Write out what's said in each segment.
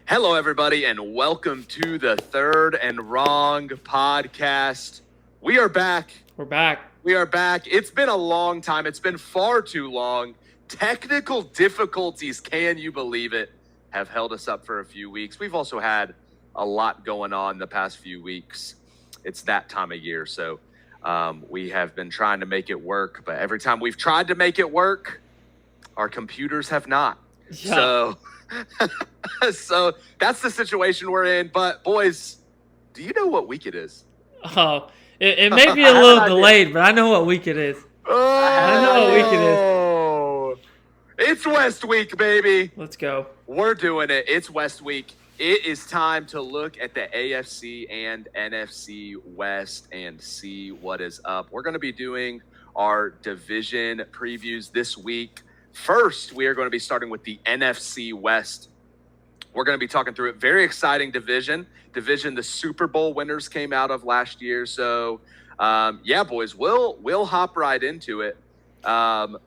Hello, everybody, and welcome to the Third and Wrong podcast. We are back. We're back. We are back. It's been a long time. It's been far too long. Technical difficulties, can you believe it, have held us up for a few weeks. We've also had a lot going on the past few weeks. It's that time of year, so we have been trying to make it work. But every time we've tried to make it work, our computers have not. Yeah. So that's the situation we're in. But boys, do you know what week it is? Oh, it may be a little delayed, but I know what week it is. I know what week it is. It's West Week, baby. Let's go. We're doing it. It's West Week. It is time to look at the AFC and NFC West and see what is up. We're going to be doing our division previews this week. First, we are going to be starting with the NFC West. We're going to be talking through it. Very exciting division the Super Bowl winners came out of last year. So, boys, we'll hop right into it. So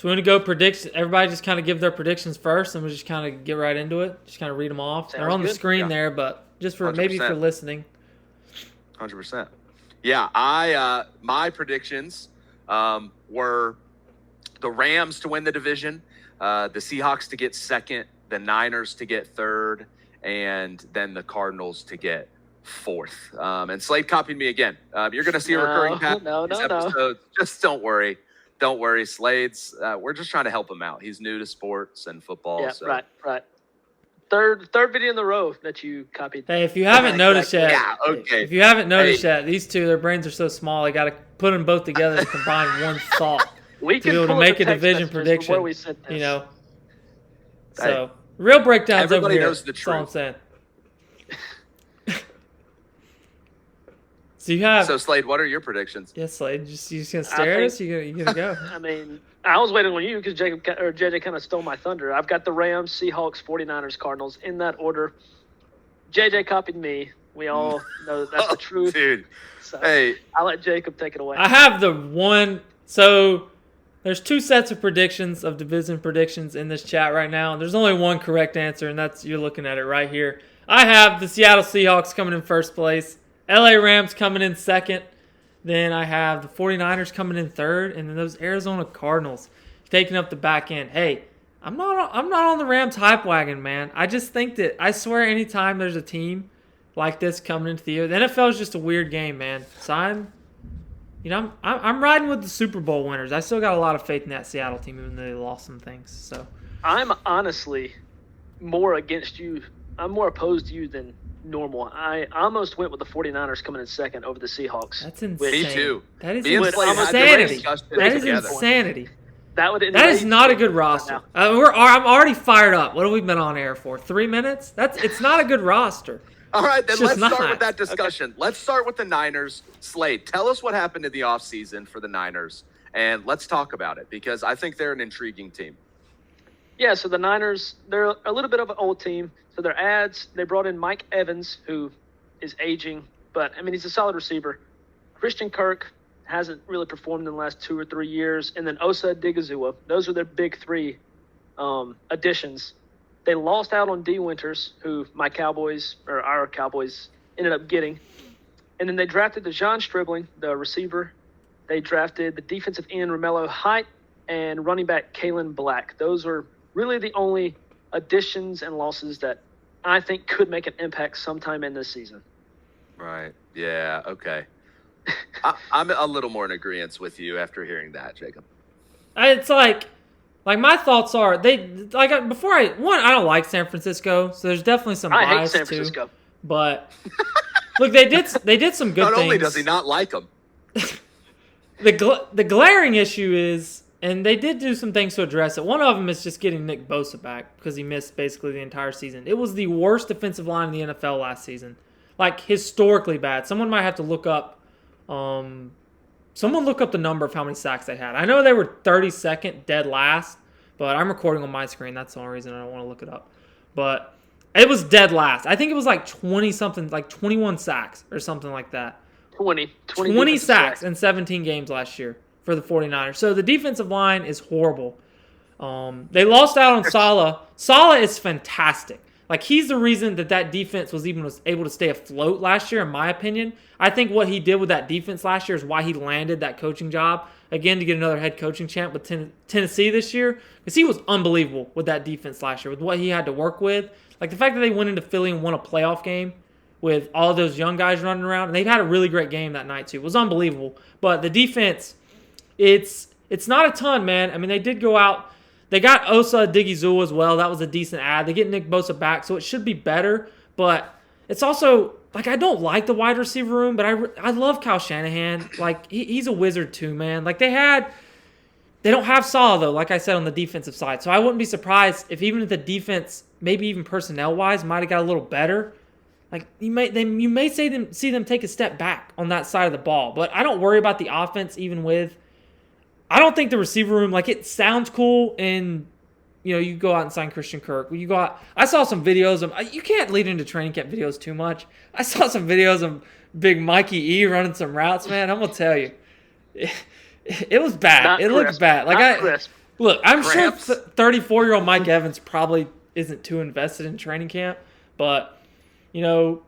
we're going to go predict. Everybody just kind of give their predictions first, and we'll just kind of get right into it. Just kind of read them off. They're on the screen there, but just for 100%. Maybe for listening. 100%. Yeah, my predictions were the Rams to win the division, the Seahawks to get second, the Niners to get third, and then the Cardinals to get fourth. And Slade copied me again. You're going to see a recurring pattern in these episodes. Just don't worry. Don't worry, Slade's. We're just trying to help him out. He's new to sports and football. Yeah, so. right. Third video in the row that you copied. Hey, if you haven't noticed yet, okay. If you haven't noticed yet, these two, their brains are so small. They got to put them both together to combine one thought. We to be able to make a division prediction. Where we sent this. You know. So real breakdowns everybody over here. Knows the truth. That's all I'm saying. So you have. So Slade, what are your predictions? Yeah, Slade, you just gonna stare at us? You gonna go? I mean, I was waiting on you because JJ kind of stole my thunder. I've got the Rams, Seahawks, 49ers, Cardinals in that order. JJ copied me. We all know that's the truth. Dude. So hey, I'll let Jacob take it away. I have the one. So there's two sets of predictions of division predictions in this chat right now. There's only one correct answer, and that's you're looking at it right here. I have the Seattle Seahawks coming in first place. LA Rams coming in second. Then I have the 49ers coming in third. And then those Arizona Cardinals taking up the back end. Hey, I'm not on the Rams hype wagon, man. I just think that I swear anytime there's a team like this coming into the year, the NFL is just a weird game, man. So I'm riding with the Super Bowl winners. I still got a lot of faith in that Seattle team, even though they lost some things. So I'm honestly more against you. I'm more opposed to you than normal. I almost went with the 49ers coming in second over the Seahawks. That's insane. Me too. That is insanity. That is insanity. That is not a good roster. I'm already fired up. What have we been on air for? 3 minutes? It's not a good roster. All right, then let's start with that Okay. discussion. Let's start with the Niners. Slade, tell us what happened in the offseason for the Niners, and let's talk about it because I think they're an intriguing team. Yeah, so the Niners, they're a little bit of an old team. So their ads, they brought in Mike Evans, who is aging, but, I mean, he's a solid receiver. Christian Kirk hasn't really performed in the last 2 or 3 years. And then Osa Digizua. Those are their big three additions. They lost out on D. Winters, who our Cowboys, ended up getting. And then they drafted DeJon Stribling, the receiver. They drafted the defensive end, Romello Height, and running back, Kalen Black. Those are really the only additions and losses that I think could make an impact sometime in this season. Right. Yeah. Okay. I'm a little more in agreement with you after hearing that, Jacob. It's like my thoughts are I don't like San Francisco, so there's definitely some bias I hate San Francisco. too. But look, they did some good things. Not only does he not like them. The glaring issue is, and they did do some things to address it. One of them is just getting Nick Bosa back because he missed basically the entire season. It was the worst defensive line in the NFL last season, like historically bad. Someone might have to look up. Someone look up the number of how many sacks they had. I know they were 32nd, dead last, but I'm recording on my screen. That's the only reason I don't want to look it up. But it was dead last. I think it was like 20-something, like 21 sacks or something like that. 20 sacks in 17 games last year for the 49ers. So the defensive line is horrible. They lost out on Saleh. Saleh is fantastic. Like, he's the reason that defense was able to stay afloat last year, in my opinion. I think what he did with that defense last year is why he landed that coaching job, again, to get another head coaching champ with Tennessee this year, because he was unbelievable with that defense last year, with what he had to work with. Like, the fact that they went into Philly and won a playoff game with all those young guys running around, and they've had a really great game that night, too. It was unbelievable. But the defense, it's not a ton, man. I mean, they did go out. They got Osa Odigizua as well. That was a decent ad. They get Nick Bosa back, so it should be better. But it's also, like, I don't like the wide receiver room, but I love Kyle Shanahan. Like, he's a wizard too, man. Like, they don't have Salah, though, like I said, on the defensive side. So I wouldn't be surprised if even if the defense, maybe even personnel-wise, might have got a little better. Like, you may see them take a step back on that side of the ball. But I don't worry about the offense even with. I don't think the receiver room, like, it sounds cool, and, you know, you go out and sign Christian Kirk. I saw some videos of, you can't lead into training camp videos too much. I saw some videos of big Mikey E running some routes, man. I'm going to tell you. It was bad. It looked bad. Look, I'm sure 34-year-old Mike Evans probably isn't too invested in training camp, but, you know,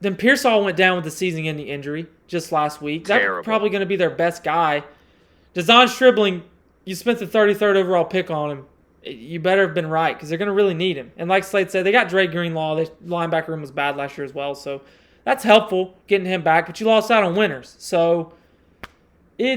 then Pearsall went down with the season-ending injury just last week. That's probably going to be their best guy. Deshaun Stribling, you spent the 33rd overall pick on him. You better have been right because they're going to really need him. And like Slade said, they got Dre Greenlaw. The linebacker room was bad last year as well, so that's helpful getting him back. But you lost out on winners, so I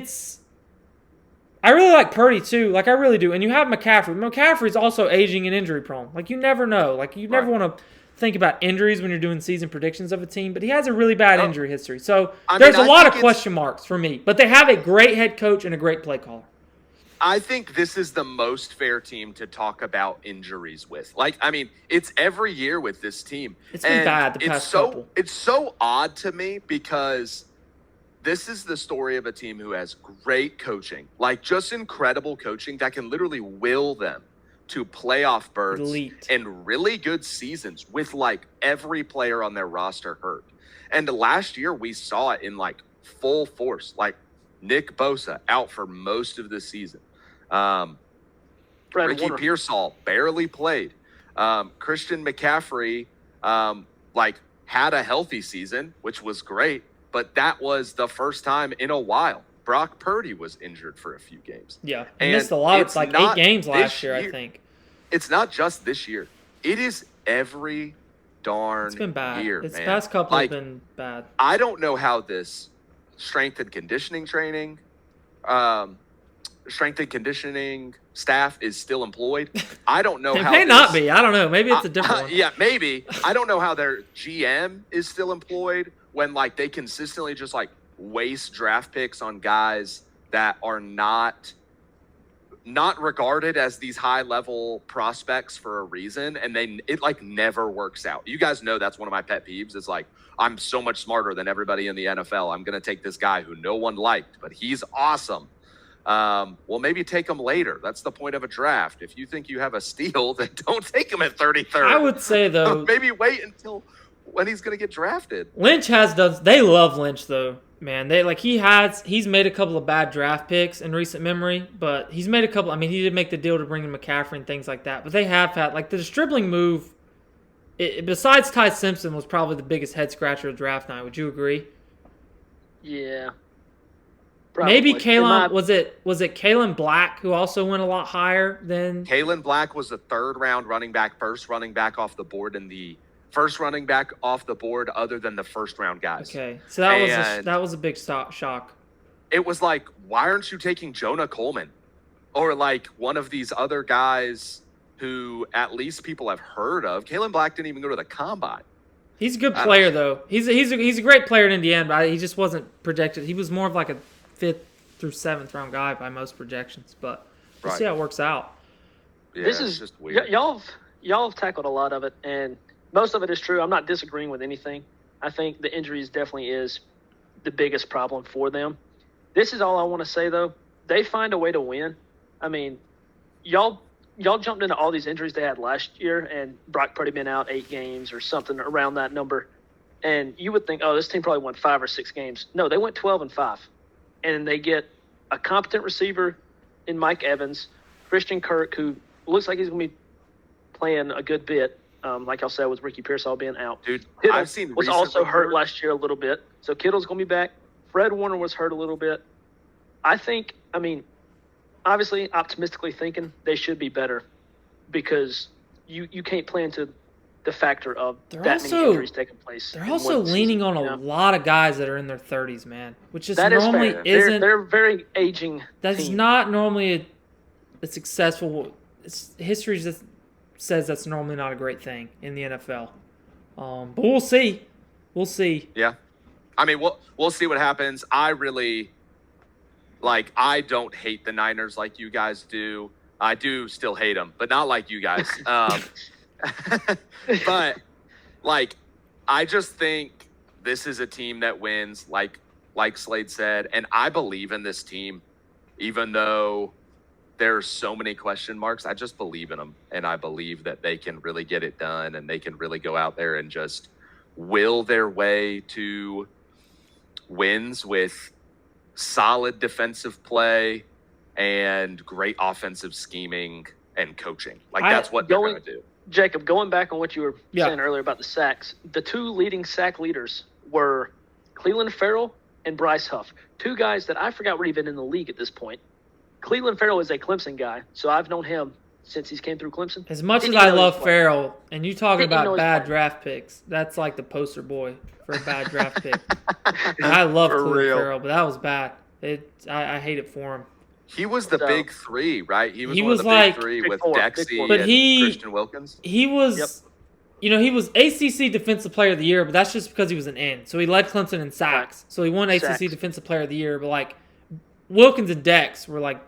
really like Purdy too. Like, I really do. And you have McCaffrey. McCaffrey's also aging and injury prone. Like, you never know. Like, you never want to think about injuries when you're doing season predictions of a team, but he has a really bad injury history. So there's a lot of question marks for me. But they have a great head coach and a great play caller. I think this is the most fair team to talk about injuries with. Like, I mean, it's every year with this team. It's been bad the past couple. It's so odd to me because this is the story of a team who has great coaching, like just incredible coaching that can literally will them to playoff berths and really good seasons with like every player on their roster hurt. And last year we saw it in like full force, like Nick Bosa out for most of the season. Ricky Pearsall barely played. Christian McCaffrey, like had a healthy season, which was great, but that was the first time in a while. Brock Purdy was injured for a few games. Yeah, he missed a lot. It's like 8 games last year, I think. It's not just this year. It is every darn It's been bad. year, It's man. past couple like, have been bad. I don't know how this strength and conditioning staff is still employed. I don't know It how may not be. I don't know. Maybe it's a different one. Yeah, maybe. I don't know how their GM is still employed when like they consistently just like waste draft picks on guys that are not regarded as these high-level prospects for a reason, and it like never works out. You guys know that's one of my pet peeves. It's like, I'm so much smarter than everybody in the NFL. I'm going to take this guy who no one liked, but he's awesome. Well, maybe take him later. That's the point of a draft. If you think you have a steal, then don't take him at 33rd. I would say, though, maybe wait until when he's going to get drafted. Lynch has done. They love Lynch, though. Man, he's made a couple of bad draft picks in recent memory, but he's made a couple. I mean, he did make the deal to bring in McCaffrey and things like that. But they have had like the dribbling move. Besides Ty Simpson, was probably the biggest head scratcher of draft night. Would you agree? Yeah. Probably. Maybe Kalen was it Kalen Black who also went a lot higher than Kalen Black was the third round running back, first running back off the board in the. First running back off the board other than the first round guys. Okay, so that was a big shock. It was like, why aren't you taking Jonah Coleman? Or like one of these other guys who at least people have heard of. Kalen Black didn't even go to the combine. He's a good player, though. He's a great player in Indiana, but he just wasn't projected. He was more of like a 5th through 7th round guy by most projections, but we'll see how it works out. Yeah, this is just weird. Y'all have tackled a lot of it, and most of it is true. I'm not disagreeing with anything. I think the injuries definitely is the biggest problem for them. This is all I want to say, though. They find a way to win. I mean, y'all jumped into all these injuries they had last year, and Brock Purdy been out 8 games or something around that number. And you would think, oh, this team probably won 5 or 6 games. No, they went 12-5. And they get a competent receiver in Mike Evans, Christian Kirk, who looks like he's going to be playing a good bit. like y'all said, with Ricky Pearsall being out. Dude, Kittle I've seen was recent also hurt reports- last year a little bit. So Kittle's going to be back. Fred Warner was hurt a little bit. Obviously, optimistically thinking, they should be better because you can't plan to the factor of many injuries taking place. They're also leaning on a lot of guys that are in their 30s, man, which just that normally is fair. isn't. They're very aging. That's team. not normally a successful. History just says that's normally not a great thing in the NFL. But we'll see. We'll see. Yeah. I mean, we'll see what happens. I don't hate the Niners like you guys do. I do still hate them, but not like you guys. But, I just think this is a team that wins, like Slade said, and I believe in this team, even though there's so many question marks. I just believe in them, and I believe that they can really get it done, and they can really go out there and just will their way to wins with solid defensive play and great offensive scheming and coaching. That's what they're going to do. Jacob, going back on what you were saying earlier about the sacks, the two leading sack leaders were Cleveland Farrell and Bryce Huff, two guys that I forgot were even in the league at this point. Cleveland Farrell is a Clemson guy, so I've known him since he's came through Clemson. As much as I love Farrell, and you talking about bad draft picks, that's like the poster boy for a bad draft pick. I love Cleveland Farrell, but that was bad. I hate it for him. He was the big three, right? He was one of the big three with Dexy and Christian Wilkins. He was, he was ACC Defensive Player of the Year, but that's just because he was an end. So he led Clemson in sacks. So he won ACC Defensive Player of the Year, but Wilkins and Dex were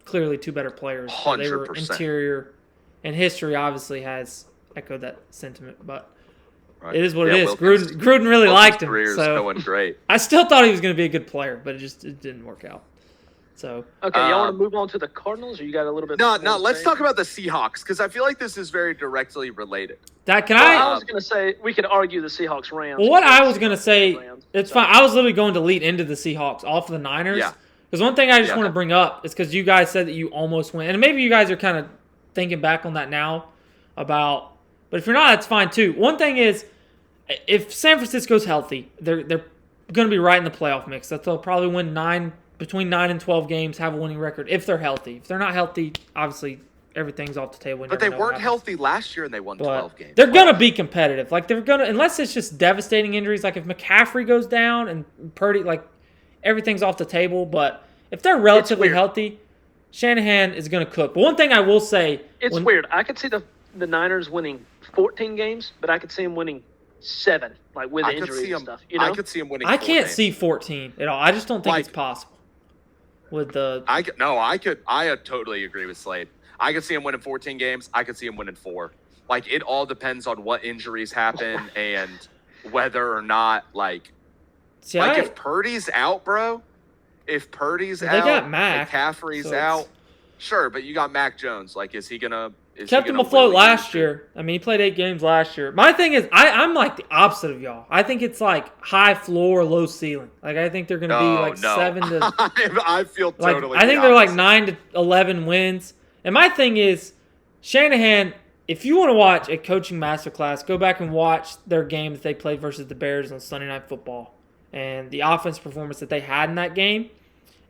clearly two better players. 100%. They were interior, and history obviously has echoed that sentiment, but it is what it is. Gruden really liked him. So going great. I still thought he was going to be a good player, but it didn't work out. So okay, y'all want to move on to the Cardinals, or you got a little bit? No. Let's talk about the Seahawks because I feel like this is very directly related. I was going to say we could argue the Seahawks Rams. Well, what I was going to say, it's fine. I was literally going to lead into the Seahawks off of the Niners. Yeah. Because one thing I just want to bring up is because you guys said that you almost went, and maybe you guys are kind of thinking back on that now but if you're not, that's fine too. One thing is, if San Francisco's healthy, they're going to be right in the playoff mix. That they'll probably win between 9 and 12 games, have a winning record if they're healthy. If they're not healthy, obviously everything's off the table. But they weren't healthy last year and they won 12 games. They're going to be competitive. They're going to, unless it's just devastating injuries. If McCaffrey goes down and Purdy, everything's off the table. But if they're relatively healthy, Shanahan is going to cook. But one thing I will say, it's weird. I could see the Niners winning 14 games, but I could see them winning 7, with injuries and stuff. I could see them winning. I can't see 14 at all. I just don't think it's possible. I totally agree with Slade. I could see him winning 14 games. I could see him winning 4. It all depends on what injuries happen and whether or not if Purdy's out, bro. If Purdy's out, they got Mac. McCaffrey's out. Sure, but you got Mac Jones. Is he gonna? Kept him afloat last year. I mean, he played 8 games last year. My thing is, I'm the opposite of y'all. I think it's high floor, low ceiling. I think they're going to be 7 to. I feel totally. I think they're 9 to 11 wins. And my thing is, Shanahan. If you want to watch a coaching masterclass, go back and watch their game that they played versus the Bears on Sunday Night Football and the offense performance that they had in that game.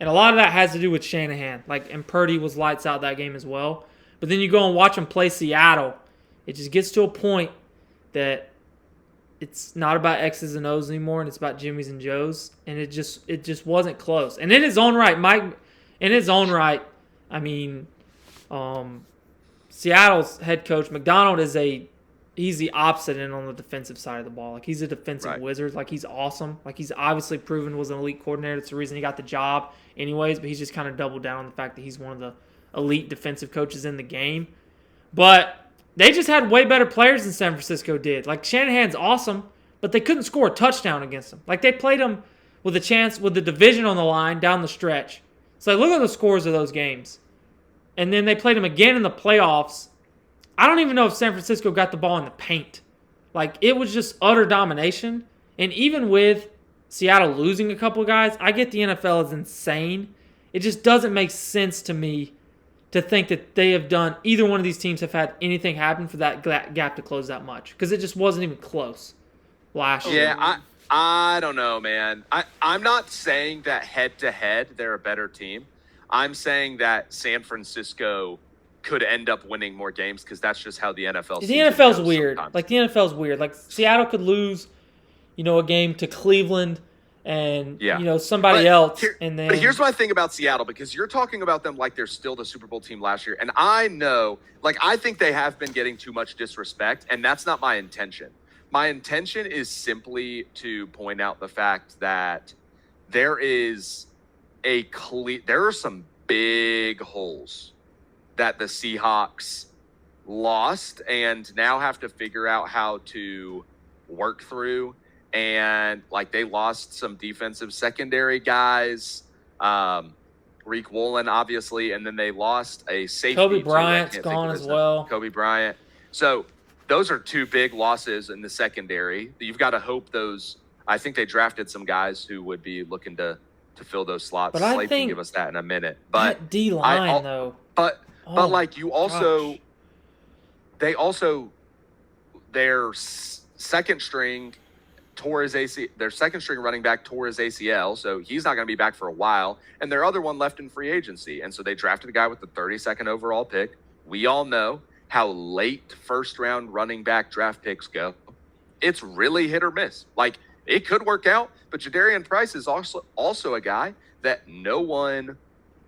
And a lot of that has to do with Shanahan. And Purdy was lights out that game as well. But then you go and watch them play Seattle. It just gets to a point that it's not about X's and O's anymore, and it's about Jimmy's and Joe's. And it just wasn't close. And in his own right, I mean, Seattle's head coach McDonald he's the opposite end on the defensive side of the ball. He's a defensive wizard. He's awesome. He's obviously proven was an elite coordinator. That's the reason he got the job anyways. But he's just kind of doubled down on the fact that he's one of the elite defensive coaches in the game. But they just had way better players than San Francisco did. Shanahan's awesome, but they couldn't score a touchdown against them. They played them with a chance with the division on the line down the stretch. So look at the scores of those games. And then they played them again in the playoffs. I don't even know if San Francisco got the ball in the paint. It was just utter domination. And even with Seattle losing a couple of guys, I get the NFL is insane. It just doesn't make sense to me to think that they have done, either one of these teams have had anything happen for that gap to close that much. Because it just wasn't even close last year. Yeah, I don't know, man. I'm not saying that head-to-head they're a better team. I'm saying that San Francisco could end up winning more games because that's just how the NFL The season NFL's goes weird. sometimes. Like, the NFL's weird. Like, Seattle could lose, a game to Cleveland and, somebody else. But here's my thing about Seattle, because you're talking about them like they're still the Super Bowl team last year. And I know, I think they have been getting too much disrespect, and that's not my intention. My intention is simply to point out the fact that there are some big holes that the Seahawks lost and now have to figure out how to work through. And they lost some defensive secondary guys, Reek Woolen, obviously, and then they lost a safety. Kobe Bryant's gone as well. Kobe Bryant. So those are two big losses in the secondary. You've got to hope those. I think they drafted some guys who would be looking to fill those slots. But Slade I think can give us that in a minute. But that D line though. But you also, their second string tore his AC. Their second string running back tore his ACL, so he's not going to be back for a while. And their other one left in free agency, and so they drafted a guy with the 32nd overall pick. We all know how late first round running back draft picks go. It's really hit or miss. It could work out, but Jadarian Price is also a guy that no one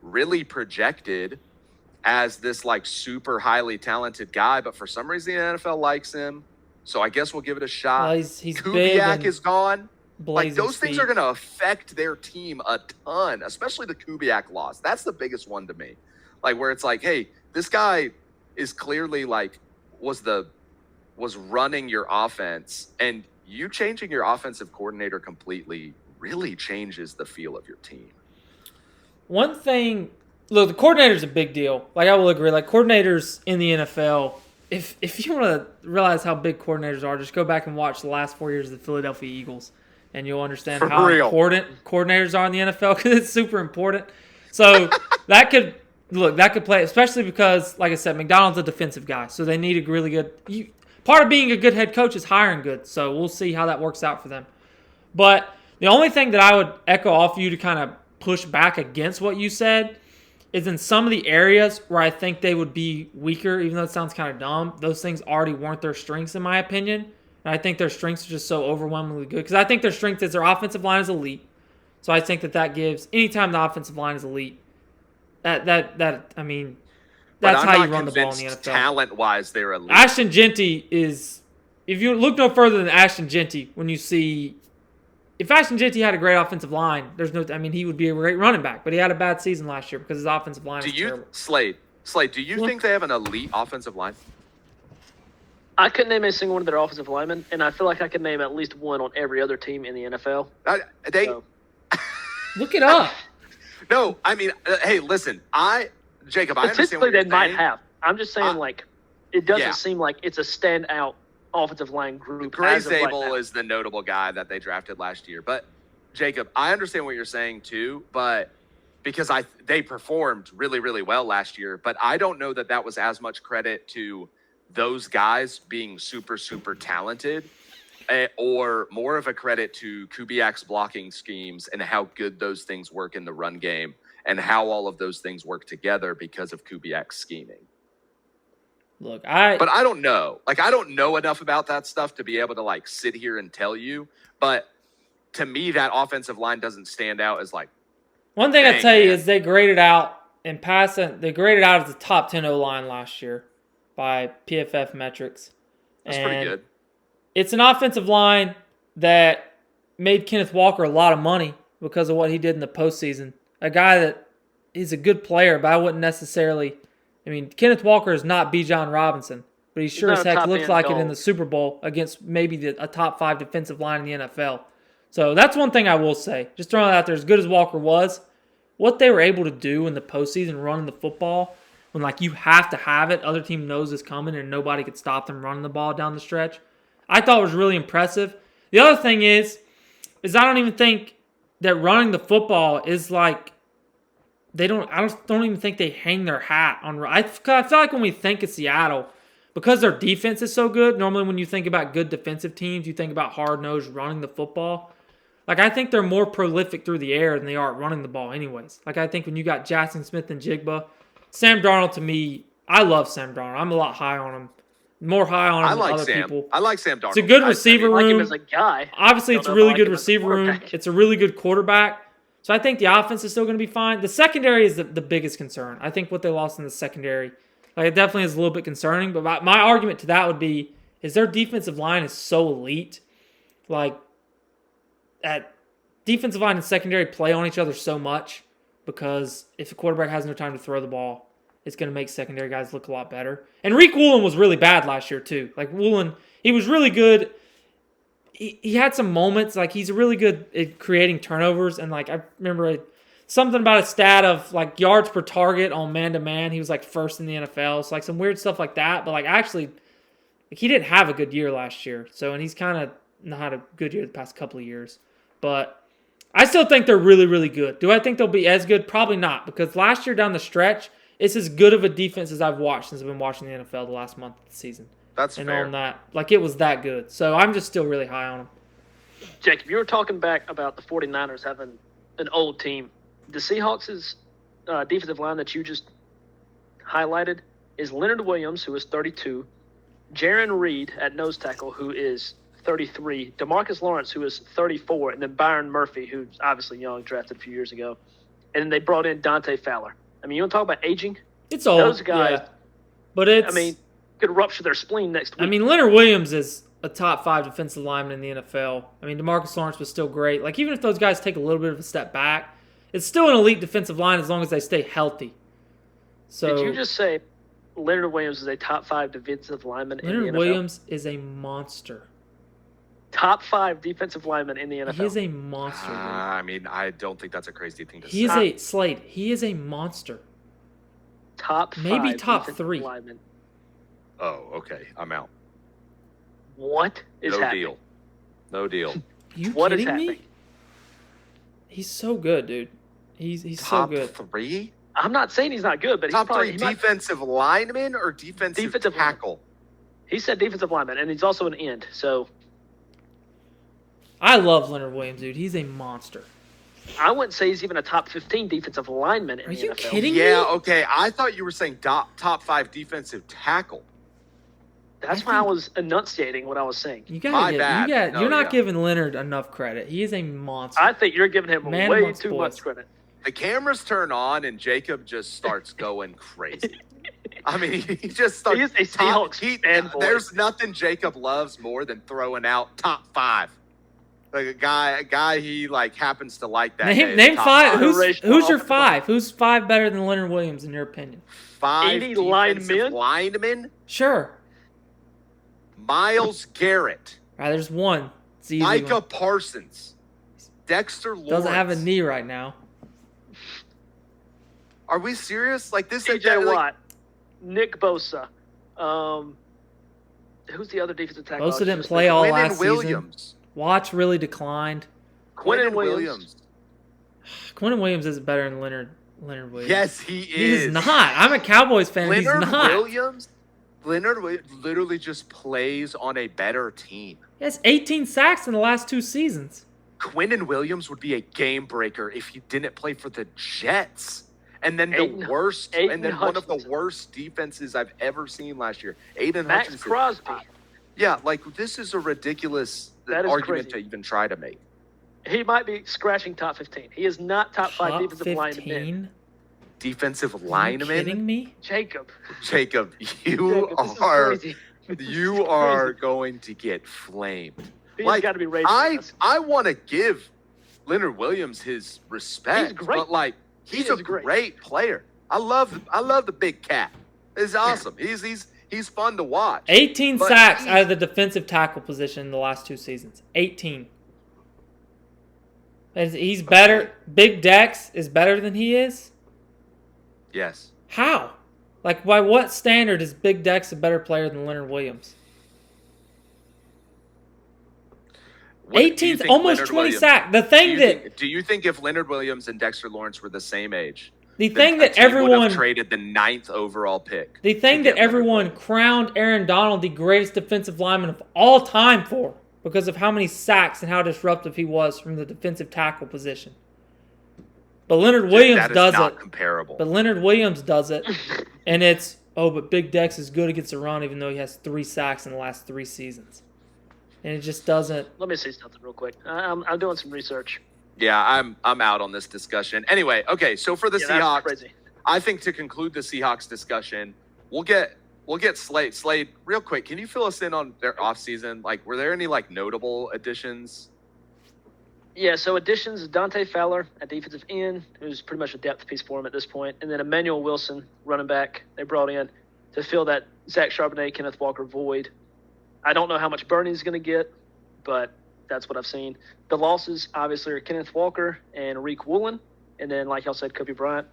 really projected as this super highly talented guy, but for some reason the NFL likes him. So I guess we'll give it a shot. Well, he's Kubiak is gone. Those things speed. are going to affect their team a ton, especially the Kubiak loss. That's the biggest one to me. Where it's hey, this guy is clearly was running your offense, and you changing your offensive coordinator completely really changes the feel of your team. One thing, look, the coordinator's a big deal. I will agree. Coordinators in the NFL, if you want to realize how big coordinators are, just go back and watch the last 4 years of the Philadelphia Eagles, and you'll understand how important coordinators are in the NFL, because it's super important. So that could play, especially because, like I said, McDonald's a defensive guy, so they need a really good. Part of being a good head coach is hiring good, so we'll see how that works out for them. But the only thing that I would echo off you to kind of push back against what you said is in some of the areas where I think they would be weaker, even though it sounds kind of dumb, those things already weren't their strengths, in my opinion. And I think their strengths are just so overwhelmingly good. Because I think their strength is their offensive line is elite. So I think that gives, anytime the offensive line is elite, that's how you run the ball in the NFL. Talent-wise, they're elite. Ashton Genty is, if you look no further than Ashton Genty, when you see, if Ashton Genty had a great offensive line, he would be a great running back, but he had a bad season last year because his offensive line is terrible. Slade, do you think they have an elite offensive line? I couldn't name a single one of their offensive linemen, and I feel like I could name at least one on every other team in the NFL. Look it up. No, hey, listen, Jacob, I understand what you're saying. They might have. I'm just saying, it doesn't seem like it's a standout offensive line group. Gray Zabel is the notable guy that they drafted last year. But, Jacob, I understand what you're saying, too, but because they performed really, really well last year. But I don't know that was as much credit to those guys being super, super talented, or more of a credit to Kubiak's blocking schemes and how good those things work in the run game, and how all of those things work together because of Kubiak's scheming. Look, but I don't know. I don't know enough about that stuff to be able to sit here and tell you. But to me, that offensive line doesn't stand out as one thing I tell you is they graded out in passing. They graded out as the top 10 O-line last year by PFF metrics. That's pretty good. It's an offensive line that made Kenneth Walker a lot of money because of what he did in the postseason. A guy that is a good player, but I wouldn't necessarily. Kenneth Walker is not Bijan Robinson, but he sure as heck looks like it in the Super Bowl against maybe a top 5 defensive line in the NFL. So that's one thing I will say. Just throwing it out there, as good as Walker was, what they were able to do in the postseason running the football, when you have to have it, other team knows it's coming and nobody could stop them running the ball down the stretch, I thought was really impressive. The other thing is I don't even think that running the football is they don't. I don't even think they hang their hat on. I feel like when we think of Seattle, because their defense is so good. Normally, when you think about good defensive teams, you think about hard nosed running the football. Like I think they're more prolific through the air than they are running the ball, anyways. Like I think when you got Jackson Smith and Jigba, Sam Darnold to me, I love Sam Darnold. I'm a lot high on him. More high on him than other people. I like Sam Darnold. It's a good receiver room. I like him as a guy. Obviously, it's a really good receiver room. It's a really good quarterback. So I think the offense is still going to be fine. The secondary is the biggest concern. I think what they lost in the secondary, like it definitely is a little bit concerning. But my argument to that would be is their defensive line is so elite. Like at defensive line and secondary play on each other so much because if the quarterback has no time to throw the ball, it's going to make secondary guys look a lot better. And Reek Woolen was really bad last year, too. Like, Woolen, he was really good. He had some moments. Like, he's really good at creating turnovers. And, like, I remember something about a stat of, like, yards per target on man-to-man. He was, like, first in the NFL. So, like, some weird stuff like that. But, like, actually, like, he didn't have a good year last year. So, and he's kind of not had a good year the past couple of years. But I still think they're really, really good. Do I think they'll be as good? Probably not. Because last year down the stretch, it's as good of a defense as I've watched since I've been watching the NFL the last month of the season. That's and fair. On that, like it was that good. So I'm just still really high on them. Jacob, you were talking back about the 49ers having an old team. The Seahawks' defensive line that you just highlighted is Leonard Williams, who is 32, Jaron Reed at nose tackle, who is 33, DeMarcus Lawrence, who is 34, and then Byron Murphy, who's obviously young, drafted a few years ago. And then they brought in Dante Fowler. I mean, you want to talk about aging? It's old. Those guys, yeah. But it's. I mean, could rupture their spleen next week. I mean, Leonard Williams is a top 5 defensive lineman in the NFL. I mean, DeMarcus Lawrence was still great. Like, even if those guys take a little bit of a step back, it's still an elite defensive line as long as they stay healthy. So, did you just say Leonard Williams is a top 5 defensive lineman in the NFL? Leonard Williams is a monster. Top 5 defensive lineman in the NFL. He is a monster. I mean, I don't think that's a crazy thing to say. He is a Slade. He is a monster. Top 5 maybe top 3 lineman. Oh, okay. I'm out. What is happening? Deal. No deal. You what kidding is me? happening? He's so good, dude. He's top so good. 3? I'm not saying he's not good, but top he's probably 3 defensive lineman or defensive tackle? Lineman. He said defensive lineman, and he's also an end. So I love Leonard Williams, dude. He's a monster. I wouldn't say he's even a top 15 defensive lineman in the NFL. Are you kidding me? Yeah, okay. I thought you were saying top 5 defensive tackle. That's why I was enunciating what I was saying. You're not giving Leonard enough credit. He is a monster. I think you're giving him way too much credit. The cameras turn on and Jacob just starts going crazy. I mean, he just starts. He is a Seahawks fanboy. There's nothing Jacob loves more than throwing out top 5. Like a guy he like happens to like that. Name 5. Who's your 5? Who's 5 better than Leonard Williams in your opinion? 5 defensive linemen? Sure. Myles Garrett. All right, there's one. Micah Parsons. Dexter Lawrence. Doesn't have a knee right now. Are we serious? Like this? TJ Watt, Nick Bosa. Who's the other defensive tackle? Bosa didn't play all last Williams. season. Watts really declined. Quinnen Williams. Quinnen Williams is better than Leonard Williams. Yes, he is. He is not. I'm a Cowboys fan. He's not. Leonard Williams literally just plays on a better team. He has 18 sacks in the last 2 seasons. Quinnen Williams would be a game breaker if he didn't play for the Jets. And then one of the worst defenses I've ever seen last year. Aiden Max Hutchinson. Crosby. Yeah, like this is a ridiculous argument to even try to make. He might be scratching top 15. He is not top 5 defensive lineman. Defensive lineman? Are you kidding me? Jacob, you are going to get flamed. He's got to be raised. I want to give Leonard Williams his respect. He's great. But like he's a great player. I love the big cat. It's awesome. He's fun to watch. 18 sacks out of the defensive tackle position in the last 2 seasons. 18. He's better. Big Dex is better than he is? Yes. How? Like, by what standard is Big Dex a better player than Leonard Williams? 18's almost 20 sacks. The thing do you think if Leonard Williams and Dexter Lawrence were the same age, The thing a that team would everyone have traded the 9th overall pick. The thing that everyone crowned Aaron Donald the greatest defensive lineman of all time for, because of how many sacks and how disruptive he was from the defensive tackle position. But Leonard Williams does it. Not comparable. But Leonard Williams does it, and it's, but Big Dex is good against the run, even though he has 3 sacks in the last 3 seasons. And it just doesn't. Let me see something real quick. I'm doing some research. Yeah, I'm out on this discussion. Anyway, okay, so for the Seahawks, crazy. I think to conclude the Seahawks discussion, we'll get Slade. Slade, real quick, can you fill us in on their offseason? Like, were there any notable additions? Yeah, so additions: Dante Fowler at defensive end, who's pretty much a depth piece for him at this point, and then Emmanuel Wilson, running back, they brought in to fill that Zach Charbonnet, Kenneth Walker void. I don't know how much Bernie's going to get, but that's what I've seen. The losses, obviously, are Kenneth Walker and Reek Woolen, and then, like y'all said, Kobe Bryant.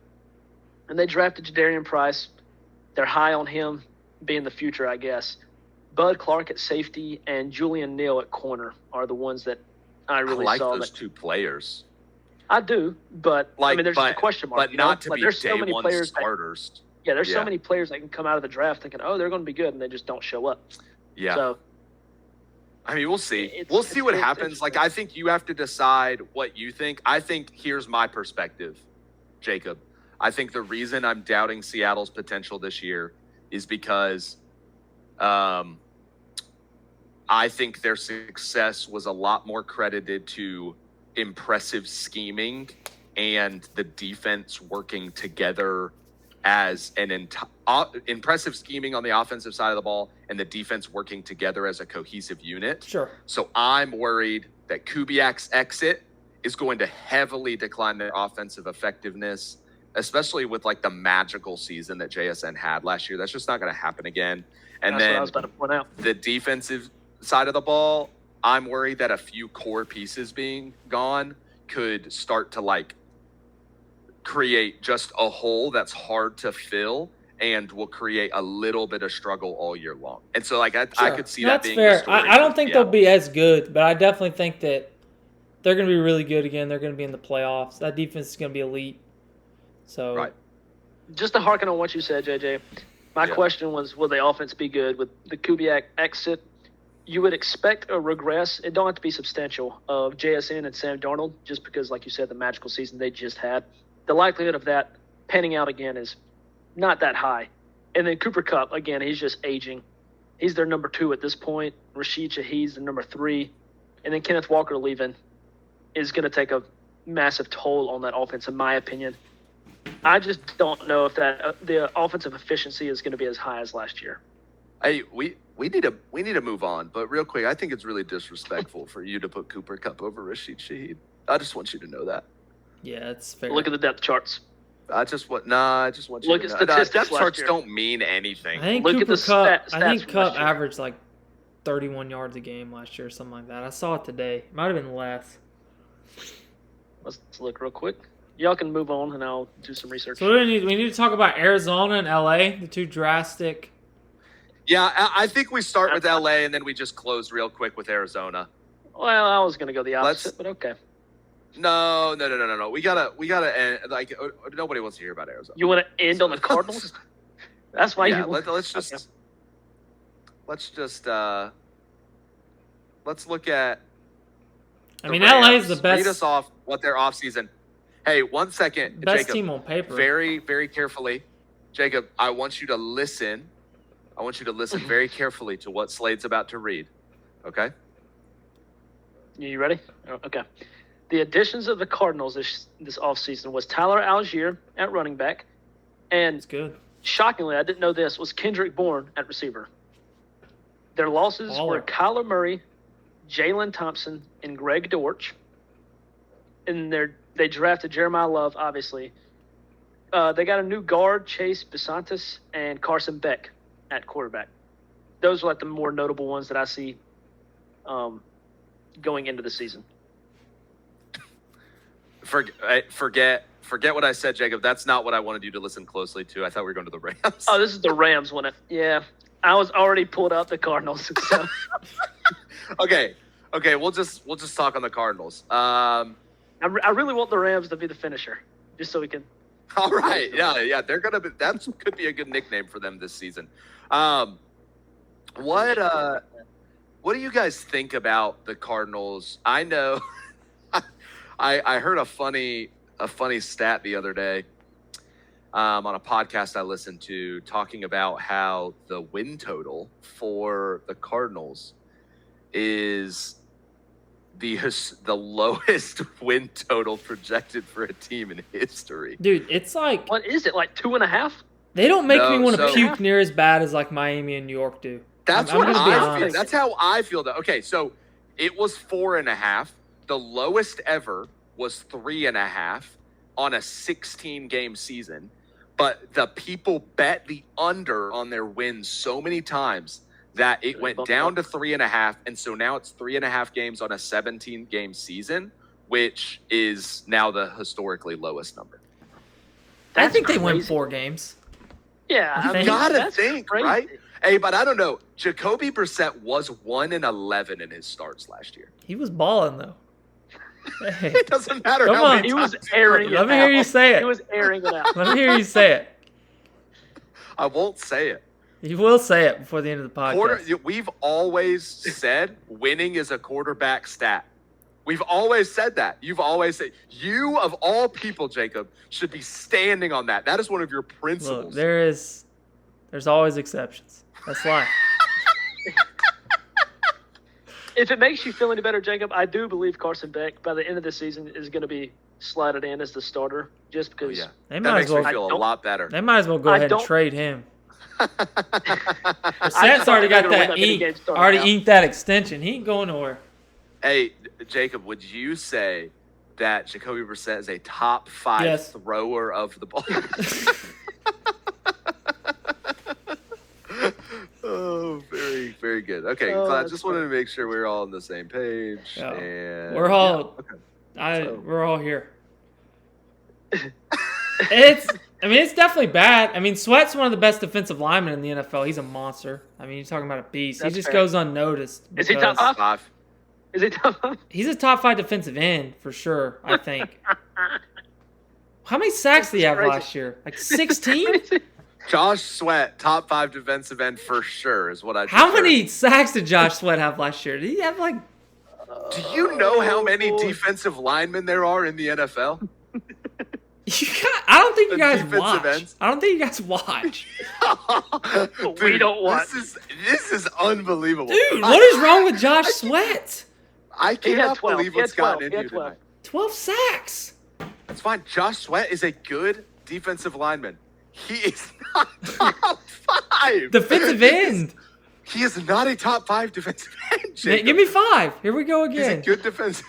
And they drafted Jadarian Price. They're high on him being the future, I guess. Bud Clark at safety and Julian Neal at corner are the ones that I really like saw. Those 2 players. I do, but there's just a question mark. But not to be there's so many players starters. There's so many players that can come out of the draft thinking, they're going to be good, and they just don't show up. Yeah. So, I mean, we'll see. We'll see what happens. I think you have to decide what you think. I think here's my perspective, Jacob. I think the reason I'm doubting Seattle's potential this year is because I think their success was a lot more credited to impressive scheming and the defense working together as an impressive scheming on the offensive side of the ball and the defense working together as a cohesive unit. Sure. So I'm worried that Kubiak's exit is going to heavily decline their offensive effectiveness, especially with the magical season that JSN had last year. That's just not going to happen again. And that's then what I was about to point out. The defensive side of the ball, I'm worried that a few core pieces being gone could start to create just a hole that's hard to fill and will create a little bit of struggle all year long. And so I could see that being fair. The story. I don't think they'll be as good, but I definitely think that they're going to be really good again. They're going to be in the playoffs. That defense is going to be elite. So, right. Just to harken on what you said, JJ, my question was, will the offense be good with the Kubiak exit? You would expect a regress. It don't have to be substantial of JSN and Sam Darnold, just because, like you said, the magical season they just had. The likelihood of that panning out again is not that high. And then Cooper Kupp, again, he's just aging. He's their number 2 at this point. Rashid Shaheed's the number 3. And then Kenneth Walker leaving is going to take a massive toll on that offense, in my opinion. I just don't know if that the offensive efficiency is going to be as high as last year. Hey, we need to move on, but real quick, I think it's really disrespectful for you to put Cooper Kupp over Rashid Shaheed. I just want you to know that. Yeah, it's fair. Look at the depth charts. I just want you to look at statistics. Depth charts year. don't mean anything. I think look Cooper at the Kupp. stats I think from Kupp last year. averaged 31 yards a game last year, or something like that. I saw it today. It might have been less. Let's look real quick. Y'all can move on, and I'll do some research. So we need to talk about Arizona and LA, the 2 drastic. Yeah, I think we start with LA and then we just close real quick with Arizona. Well, I was going to go the opposite, but okay. No. We gotta end. Nobody wants to hear about Arizona. You want to end on the Cardinals? That's why you. Let's look at. I mean, LA is the best. Read us off what their offseason. Hey, 1 second, Best Jacob. team on paper. Very, very carefully, Jacob. I want you to listen. Very carefully to what Slade's about to read. Okay. You ready? Oh, okay. The additions of the Cardinals this offseason was Tyler Algier at running back, and It's good. shockingly, I didn't know this, was Kendrick Bourne at receiver. Their losses were Kyler Murray, Jalen Thompson, and Greg Dortch. And they drafted Jeremiah Love, obviously. They got a new guard, Chase Besantis, and Carson Beck at quarterback. Those are the more notable ones that I see going into the season. Forget what I said, Jacob. That's not what I wanted you to listen closely to. I thought we were going to the Rams. Oh, this is the Rams one. Yeah, I was already pulled out the Cardinals. So. Okay. We'll just talk on the Cardinals. I really want the Rams to be the finisher, just so we can All right. Yeah. They're gonna be. That could be a good nickname for them this season. What do you guys think about the Cardinals? I know. I heard a funny stat the other day on a podcast I listened to talking about how the win total for the Cardinals is the lowest win total projected for a team in history. Dude, it's like, what is it, like 2.5? They don't make me want to so- puke near as bad as like Miami and New York do. That's I'm what gonna be I feel. honest. That's how I feel. Though. Okay, so it was 4.5. The lowest ever was 3.5 on a 16-game season. But the people bet the under on their wins so many times that it went down to 3.5, and so now it's 3.5 games on a 17-game season, which is now the historically lowest number. I think they crazy. win 4 games. Yeah, I You mean, gotta that's think, crazy. right? Hey, but I don't know. Jacoby Brissett was 1-11 in his starts last year. He was balling though. Hey, It doesn't matter Come how on. many He was times airing it let me hear out. you say He was it. airing it out. Let me hear you say it. I won't say it. You will say it before the end of the podcast. We've always said winning is a quarterback stat. We've always said that. You've always said, you of all people, Jacob, should be standing on that. That is one of your principles. Look, there's always exceptions. That's life. If it makes you feel any better, Jacob, I do believe Carson Beck by the end of the season is going to be slotted in as the starter, just Oh, because. yeah. They That might makes as well. me feel a lot better. They might as well go I ahead and don't- trade him. I Brissett's just already thought got they were gonna win that that many ink. games starting Already out. inked that extension. He ain't going nowhere. Hey, Jacob, would you say that Jacoby Brissett is a top 5 Yes. thrower of the ball? Oh, very, very good. Okay, Oh, so I that's just wanted to funny. make sure we were all on the same page. Yeah. And We're all. okay. We're all here. It's definitely bad. I mean, Sweat's one of the best defensive linemen in the NFL. He's a monster. I mean, you're talking about a beast. That's he just fair. goes unnoticed. Is he because top 5? 5. Is he top? He's a top 5 defensive end for sure, I think. How many sacks did he have Crazy. last year? Like 16? Josh Sweat, top 5 defensive end for sure, is what I. How just heard. many sacks did Josh Sweat have last year? Did he have like? Do you know how many Oh, boy. defensive linemen there are in the NFL? I don't think you The guys defensive watch. ends? I don't think you guys watch. We don't want- This is unbelievable. Dude, what is wrong with Josh Sweat? I He had cannot 12. believe He had what's gotten 12. into He you had 12. tonight. 12 sacks. It's fine. Josh Sweat is a good defensive lineman. He is not top 5. Defensive end. He is not a top 5 defensive end. Jacob. Give me 5. Here we go He's a again. good defensive.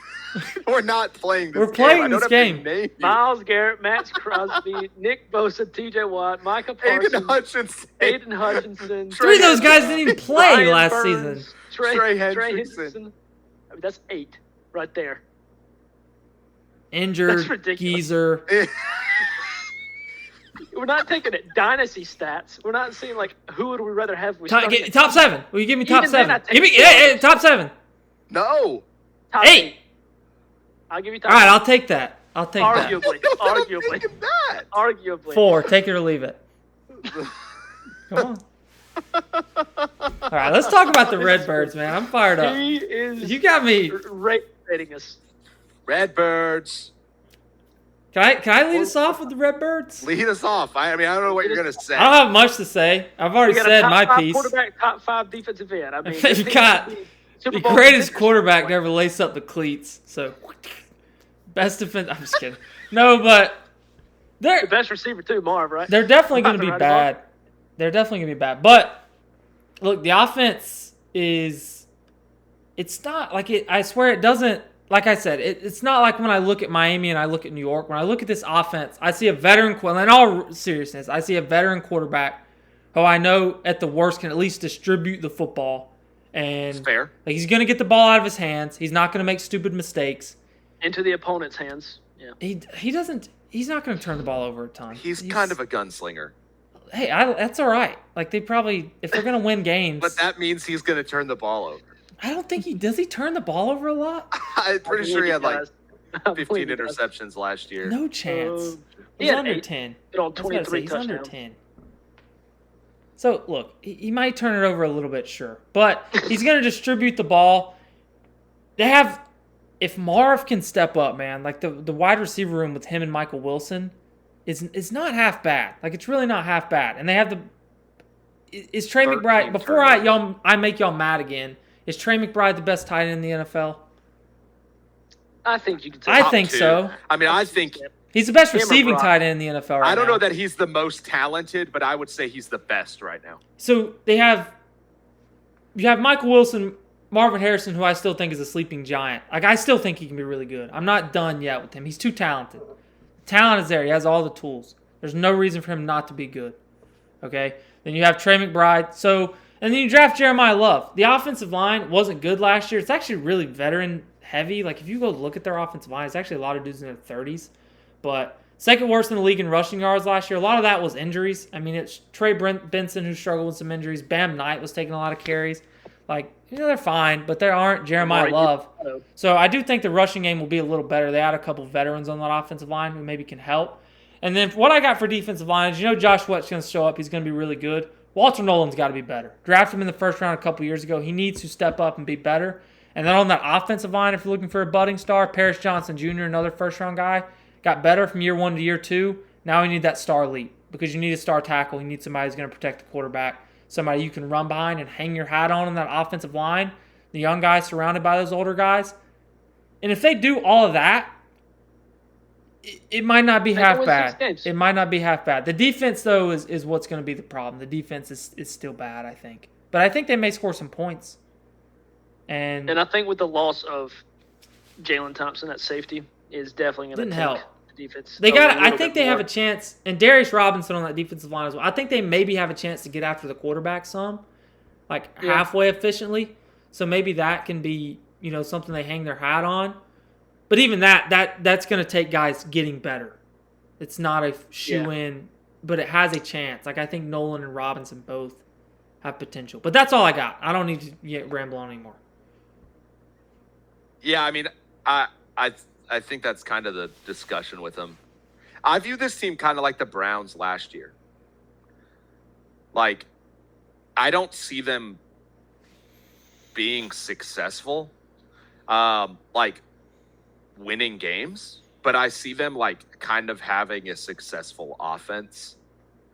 We're not playing this We're game. playing I don't this have to game. name you. Miles Garrett, Max Crosby, Nick Bosa, T.J. Watt, Micah Aiden Parsons, Hutchinson. Aiden Hutchinson, Three of those guys didn't even play Brian last Burns, season. Trey Trey Hendrickson. Hendrickson. I mean, that's 8 right there. Injured, That's ridiculous. geezer. We're not taking it dynasty stats. We're not saying like who would we rather have. We Top, starting at top 7. Will you give me top Even then, 7? I'd take Give me the others. top 7. No. top 8. I'll give you top All right, 8. I'll take that. I'll take that. Arguably. I'm Arguably. thinking that. Arguably. 4. Take it or leave it. Come on. All right, let's talk about the Redbirds, man. I'm fired up. He is You got me. rating us. Redbirds. Can I lead us off with the Redbirds? Lead us off. I mean, I don't know what you're going to say. I don't have much to say. I've already We got a said top my 5 piece. quarterback, top 5 defensive end. I mean, You got Super The Bowl greatest contenders. quarterback to ever lace up the cleats. So, best defense. I'm just kidding. No, but The they're best receiver too, Marv. Right? they're definitely going to be Right, Marv? bad. They're definitely going to be bad. But look, the offense is. It's not like it. I swear it doesn't. Like I said, it's not like when I look at Miami and I look at New York. When I look at this offense, I see a veteran. In all seriousness, I see a veteran quarterback who I know at the worst can at least distribute the football. And It's fair. like he's going to get the ball out of his hands. He's not going to make stupid mistakes. Into the opponent's hands. Yeah. He doesn't. He's not going to turn the ball over a ton. He's kind of a gunslinger. Hey, that's all right. Like they probably, if they're going to win games, But that means he's going to turn the ball over. I don't think he does. He turn the ball over a lot. I'm pretty sure he had like 15 interceptions. interceptions last year. No chance. He's under 10. On 23 he's touchdowns. under 10. So, look, he might turn it over a little bit, sure. But he's going to distribute the ball. They have – if Marv can step up, man, like the wide receiver room with him and Michael Wilson is not half bad. Like, it's really not half bad. And they have the – is Trey McBride – before I make y'all mad again, is Trey McBride the best tight end in the NFL? I think you can say I think so. I mean, I think – he's the best receiving tight end in the NFL right now. I don't know that he's the most talented, but I would say he's the best right now. So you have Michael Wilson, Marvin Harrison, who I still think is a sleeping giant. Like, I still think he can be really good. I'm not done yet with him. He's too talented. Talent is there. He has all the tools. There's no reason for him not to be good. Okay? Then you have Trey McBride. And then you draft Jeremiah Love. The offensive line wasn't good last year. It's actually really veteran heavy. Like, if you go look at their offensive line, it's actually a lot of dudes in their 30s. But second worst in the league in rushing yards last year. A lot of that was injuries. I mean, it's Trey Benson who struggled with some injuries. Bam Knight was taking a lot of carries. Like, they're fine, but they aren't Jeremiah Love. So I do think the rushing game will be a little better. They had a couple veterans on that offensive line who maybe can help. And then what I got for defensive line is, Josh Sweat's going to show up. He's going to be really good. Walter Nolan's got to be better. Drafted him in the first round a couple years ago. He needs to step up and be better. And then on that offensive line, if you're looking for a budding star, Paris Johnson Jr., another first-round guy, got better from year 1 to year 2. Now we need that star leap because you need a star tackle. You need somebody who's going to protect the quarterback, somebody you can run behind and hang your hat on that offensive line. The young guys surrounded by those older guys. And if they do all of that, it might not be half bad. It might not be half bad. The defense, though, is what's going to be the problem. The defense is still bad, I think. But I think they may score some points. And I think with the loss of Jalen Thompson at safety is definitely going to help. Defense. I think they have a chance, and Darius Robinson on that defensive line as well. I think they maybe have a chance to get after the quarterback some, halfway efficiently. So maybe that can be, something they hang their hat on. But even that's going to take guys getting better. It's not a shoe-in, but it has a chance. Like, I think Nolan and Robinson both have potential. But that's all I got. I don't need to ramble on anymore. Yeah, I mean, I think that's kind of the discussion with them. I view this team kind of like the Browns last year. Like, I don't see them being successful, winning games, but I see them, kind of having a successful offense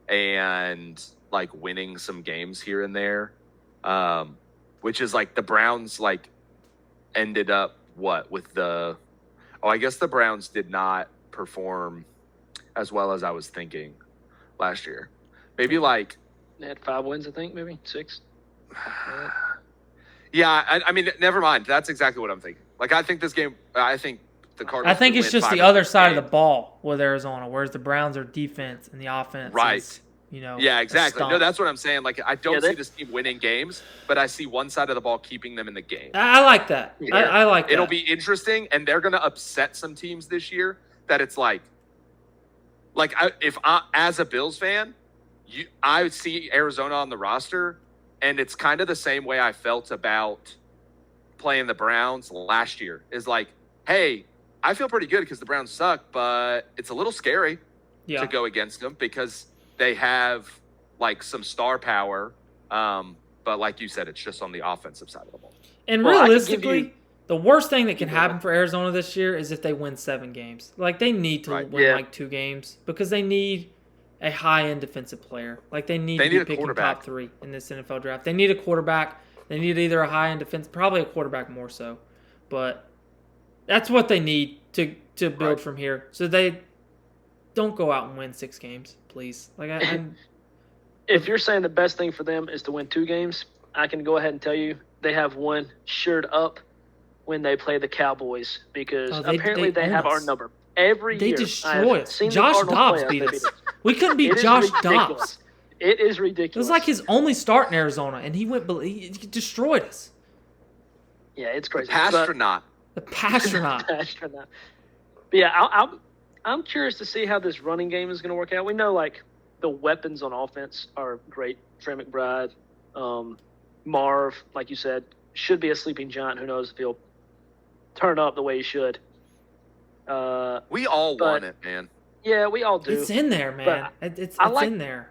and, winning some games here and there, which is, the Browns, ended up, with the... Oh, I guess the Browns did not perform as well as I was thinking last year. Maybe they had 5 wins, I think, maybe 6. Yeah, I mean, never mind. That's exactly what I'm thinking. I think this game. I think the Cardinals. I think it's just the other side of the ball with Arizona, whereas the Browns are defense and the offense. Right. Is, yeah, exactly. No, that's what I'm saying. I don't see this team winning games, but I see one side of the ball keeping them in the game. I like that. Yeah. I like that. It'll be interesting, and they're going to upset some teams this year that it's as a Bills fan, I would see Arizona on the roster, and it's kind of the same way I felt about playing the Browns last year. Is hey, I feel pretty good because the Browns suck, but it's a little scary to go against them because they have some star power, but like you said, it's just on the offensive side of the ball. And realistically, the worst thing that can happen for Arizona this year is if they win 7 games. They need to win 2 games because they need a high-end defensive player. They need to be picking top 3 in this NFL draft. They need a quarterback. They need either a high-end defense, probably a quarterback more so, but that's what they need to build from here. So they don't go out and win 6 games, please. If you're saying the best thing for them is to win 2 games, I can go ahead and tell you they have one shored up when they play the Cowboys because apparently they have our number. Every year. They destroy us. Josh Dobbs beat us. We couldn't beat Josh Dobbs. It is ridiculous. It was his only start in Arizona, and he destroyed us. Yeah, it's crazy. The Pastronaut. The Pastronaut. But yeah, I'm curious to see how this running game is going to work out. We know, the weapons on offense are great. Trey McBride, Marv, like you said, should be a sleeping giant. Who knows if he'll turn up the way he should. We all want it, man. Yeah, we all do. It's in there, man. It's in there.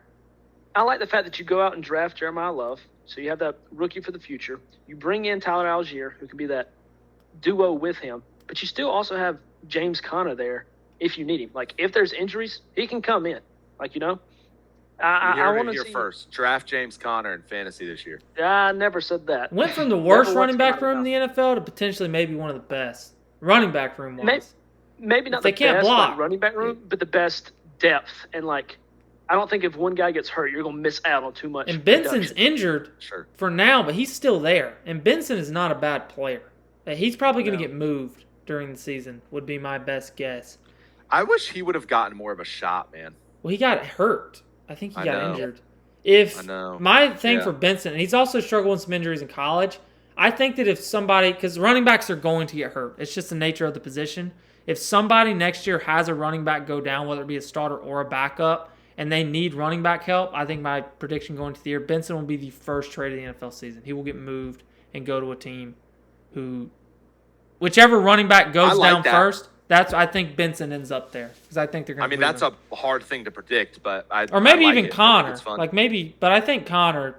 I like the fact that you go out and draft Jeremiah Love, so you have that rookie for the future. You bring in Tyler Algier, who can be that duo with him, but you still also have James Conner there if you need him. Like, if there's injuries, he can come in. Like, you know, I want to see first. Draft James Conner in fantasy this year. I never said that. Went from the worst running back room in the NFL to potentially maybe one of the best running back room wise. Maybe not the best like, running back room, but the best depth. And, like, I don't think if one guy gets hurt, you're going to miss out on too much. And Benson's injured for now, but he's still there. And Benson is not a bad player. He's probably going to get moved during the season, would be my best guess. I wish he would have gotten more of a shot, man. Well, he got hurt. I think he got injured. My thing for Benson, and he's also struggled with some injuries in college. I think that if somebody, because running backs are going to get hurt. It's just the nature of the position. If somebody next year has a running back go down, whether it be a starter or a backup, and they need running back help, I think my prediction going into the year, Benson will be the first trade of the NFL season. He will get moved and go to a team who, whichever running back goes down first, I think Benson ends up there because I think they're going to. I mean, that's a hard thing to predict, but or maybe even Connor. Like maybe, but I think Connor.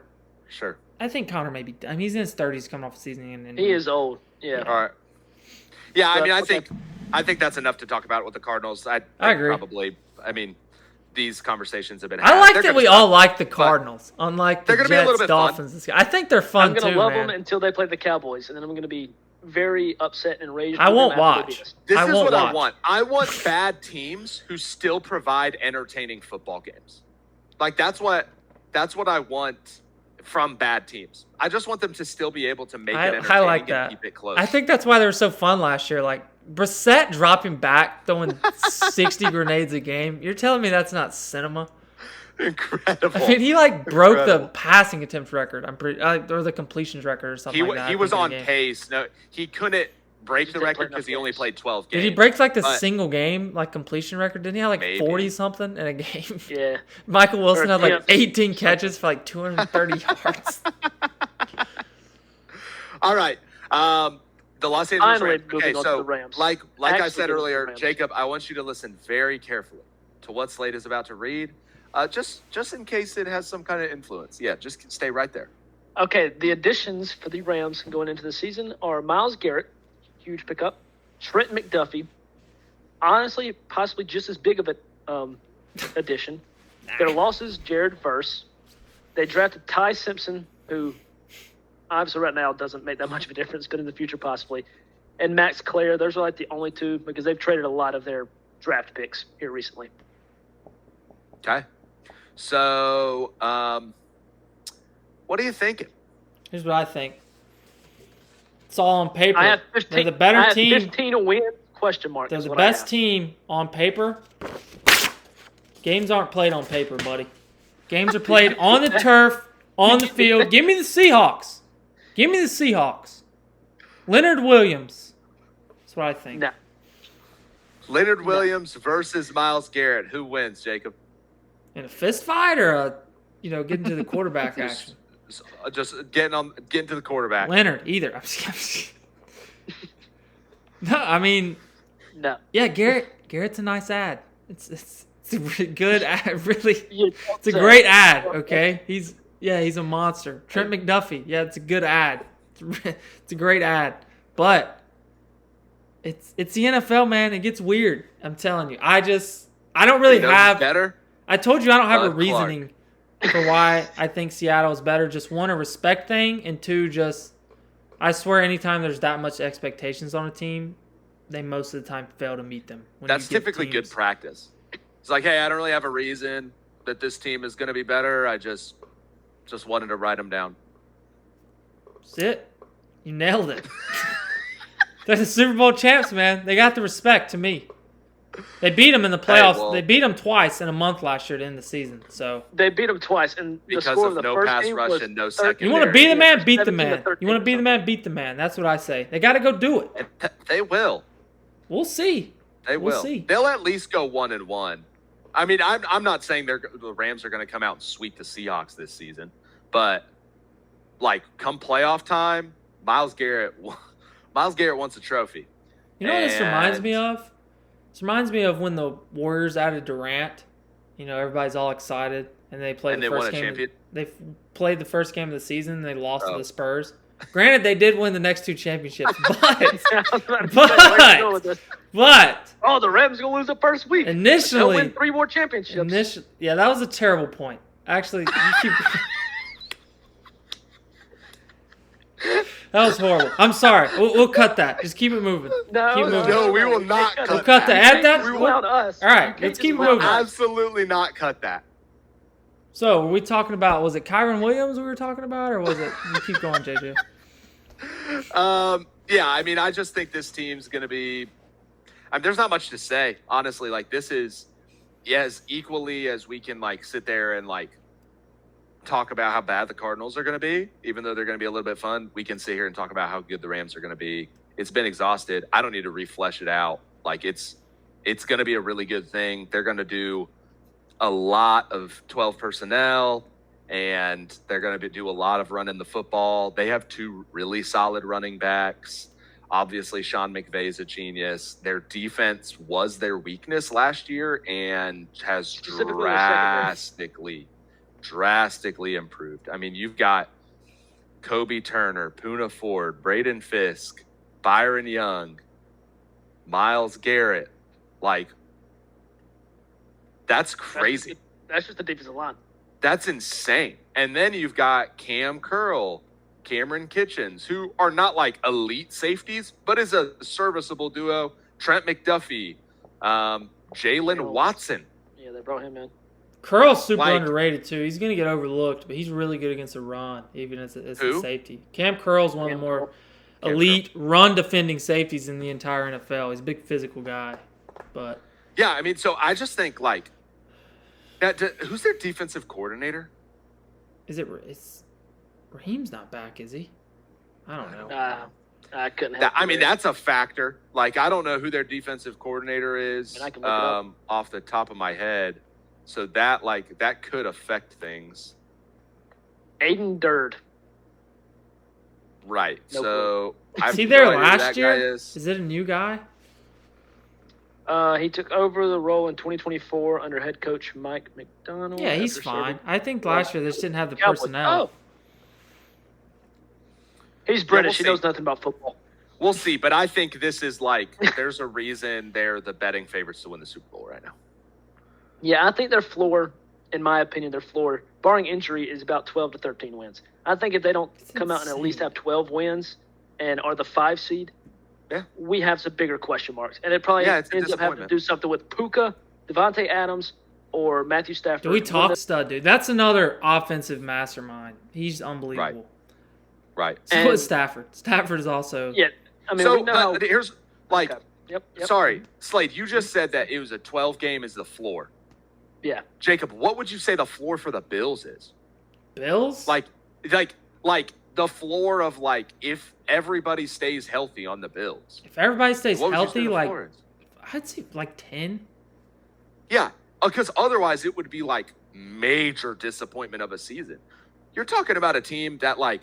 Sure. I think Connor maybe. I mean, he's in his 30s, coming off a season, and he is old. Yeah. All right. Yeah, I mean, I think that's enough to talk about with the Cardinals. I agree. Probably. I mean, these conversations have been. I like that we all like the Cardinals, unlike the Jets, Dolphins. I think they're fun too. I'm gonna love them until they play the Cowboys, and then I'm gonna be very upset and enraged. I won't watch. This is what I want. I want bad teams who still provide entertaining football games. Like that's what I want from bad teams. I just want them to still be able to make it entertaining I like that. And keep it close. I think that's why they were so fun last year. Like Brissett dropping back, throwing 60 grenades a game. You're telling me that's not cinema? Incredible. I mean, he broke the passing attempt record. I'm pretty, or the completions record or something like that. He was on pace. No, he couldn't break the record because he only played 12 games. Did he break the single game completion record? Didn't he have 40 something in a game? Yeah. Michael Wilson had 18 catches for 230 yards. All right. The Los Angeles Rams. Okay, so the Rams. like I said earlier, Jacob, I want you to listen very carefully to what Slade is about to read. Just in case it has some kind of influence. Yeah, just stay right there. Okay, the additions for the Rams going into the season are Myles Garrett, huge pickup, Trent McDuffie, honestly, possibly just as big of an addition. Their losses, Jared Verse. They drafted Ty Simpson, who obviously right now doesn't make that much of a difference, but in the future possibly. And Max Clare. Those are the only two because they've traded a lot of their draft picks here recently. Okay. So, what are you thinking? Here's what I think. It's all on paper. I have 15, they're the better team. 15 wins, question mark. They're the best team on paper. Games aren't played on paper, buddy. Games are played on the turf, on the field. Give me the Seahawks. Give me the Seahawks. Leonard Williams. That's what I think. No. Leonard Williams versus Myles Garrett. Who wins, Jacob? In a fist fight or getting to the quarterback action? Just getting to the quarterback. Leonard, either. No, I mean, no. Yeah, Garrett's a nice ad. It's a really good ad. Really, it's a great ad. Okay, he's a monster. Trent McDuffie. Yeah, it's a good ad. It's a great ad, but it's the NFL, man. It gets weird. I'm telling you. I don't really have better. I told you I don't have a reasoning for why I think Seattle is better. Just one, a respect thing, and two, just I swear anytime there's that much expectations on a team, they most of the time fail to meet them. That's typically good practice. It's like, hey, I don't really have a reason that this team is going to be better. I just wanted to write them down. That's it. You nailed it. They're the Super Bowl champs, man. They got the respect to me. They beat them in the playoffs. Hey, well, they beat them twice in a month last year to end the season. So they beat them twice, and because the score of the no first pass game rush was and no secondary. You want to beat the man, beat the man. You want to beat the man, beat the man. That's what I say. They got to go do it. They will. We'll see. They will. We'll see. They'll at least go 1-1. I mean, I'm not saying the Rams are going to come out and sweep the Seahawks this season, but come playoff time, Myles Garrett wants a trophy. You know what this reminds me of? This reminds me of when the Warriors added Durant. You know, everybody's all excited, and they played And the they won first a game. champion? Played the first game of the season. And they lost to Oh. the Spurs. Granted, they did win the next 2 championships, but I was about to say, where you going with this? Oh, the Rams gonna lose the first week. They'll initially, win 3 more championships. yeah, that was a terrible point. Actually, you keep. That was horrible. I'm sorry. We'll cut that. Just keep it moving. No, keep moving. No, we will not cut We'll cut that. Add that. You can't just allow us. All right, You can't let's just keep it allow moving. us. Absolutely not cut that. So, were we talking about? Was it Kyron Williams we were talking about, or was it? You keep going, JJ. Yeah, I mean, I just think this team's going to be. I mean, there's not much to say, honestly. Like, this is, as equally as we can like sit there and like talk about how bad the Cardinals are going to be, even though they're going to be a little bit fun. We can sit here and talk about how good the Rams are going to be. It's been exhausted. I don't need to reflesh it out. Like, it's going to be a really good thing. They're going to do a lot of 12 personnel, and they're going to do a lot of running the football. They have 2 really solid running backs. Obviously, Sean McVay's a genius. Their defense was their weakness last year and has Specifically the secondary. drastically improved. I mean, you've got Kobe Turner, Poona Ford, Braden Fisk, Byron Young, Myles Garrett. Like, that's crazy. That's just the defensive line. That's insane. And then you've got Cam Curl, Cameron Kitchens, who are not like elite safeties, but is a serviceable duo. Trent McDuffie, Jalen Watson. Yeah, they brought him in. Curl's super Like- underrated too. He's gonna get overlooked, but he's really good against the run, even as a Who? safety. Cam Curl's one of Cam the more Curl. Cam elite run defending safeties in the entire NFL. He's a big physical guy, but Yeah, I mean, so I just think like, who's their defensive coordinator? it's Raheem's not back, is he? I don't know. I couldn't help I mean, you there. that's a factor. Like, I don't know who their defensive coordinator is And I can look it up. off the top of my head. So that could affect things. Aiden Durd. Right. No So I Was have he no there idea who last that year? guy is. Is it a new guy? He took over the role in 2024 under head coach Mike McDonald. Yeah, he's after fine. serving I think last year they just didn't have the Cowboys. personnel. Oh. He's British. we'll He knows see. nothing about football. We'll see, but I think this is like there's a reason they're the betting favorites to win the Super Bowl right now. Yeah, I think their floor, in my opinion, barring injury, is about 12 to 13 wins. I think if they don't That's come out and at least insane. have 12 wins and are the 5 seed, Yeah. we have some bigger question marks. And it probably Yeah, it's a ends up having to disappointment. do something with Puka, Devontae Adams, or Matthew Stafford. Do we talk stud, dude? That's another offensive mastermind. He's unbelievable. Right. So And- is Stafford. Stafford is also. Yeah, I mean, So we know how. here's like, Okay. Yep. sorry, Slade, you just said that it was a 12 game is the floor. Yeah. Jacob, what would you say the floor for the Bills is? Bills? Like the floor of like if everybody stays healthy on the Bills. If everybody stays What would you say healthy, the like, floor is? I'd say like 10. Yeah, because otherwise it would be like major disappointment of a season. You're talking about a team that like